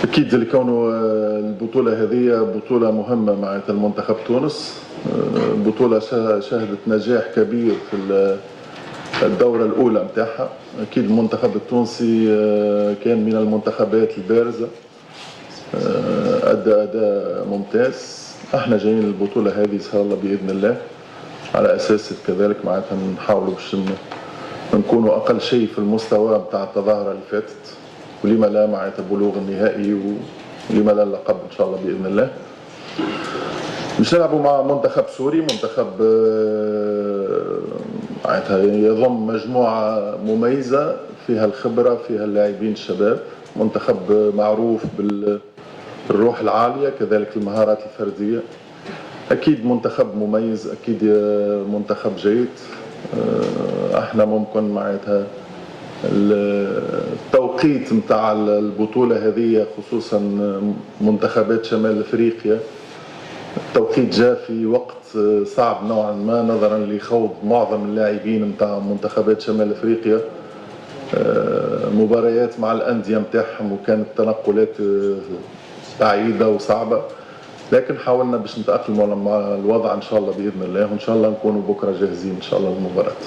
أكيد لكونه البطولة هذه بطولة مهمة مع المنتخب تونس. بطولة شهدت نجاح كبير في الدورة الأولى متاعها. أكيد المنتخب التونسي كان من المنتخبات البارزة، أدى أداء ممتاز. احنا جايين البطولة هذه إن شاء الله بإذن الله على أساس كذلك معناتها نحاولوا باش نكونوا أقل شيء في المستوى متاع التظاهرة اللي فاتت، ولما لا معناتها بلوغ النهائي، ولما لا اللقب إن شاء الله بإذن الله. باش نلعبوا مع منتخب سوري، منتخب معناتها يضم مجموعة مميزة فيها الخبرة، فيها اللاعبين الشباب، منتخب معروف بالروح العالية كذلك المهارات الفردية. أكيد منتخب مميز، أكيد منتخب جيد. احنا ممكن معناتها التوقيت متاع البطولة هذه خصوصا منتخبات شمال افريقيا، التوقيت جاء في وقت صعب نوعا ما نظرا لخوض معظم اللاعبين متاع منتخبات شمال افريقيا مباريات مع الأندية متاعهم، وكانت تنقلات بعيدة وصعبة، لكن حاولنا باش نتأقلموا مع الوضع إن شاء الله بإذن الله، وإن شاء الله نكونوا بكرة جاهزين إن شاء الله للمباراة.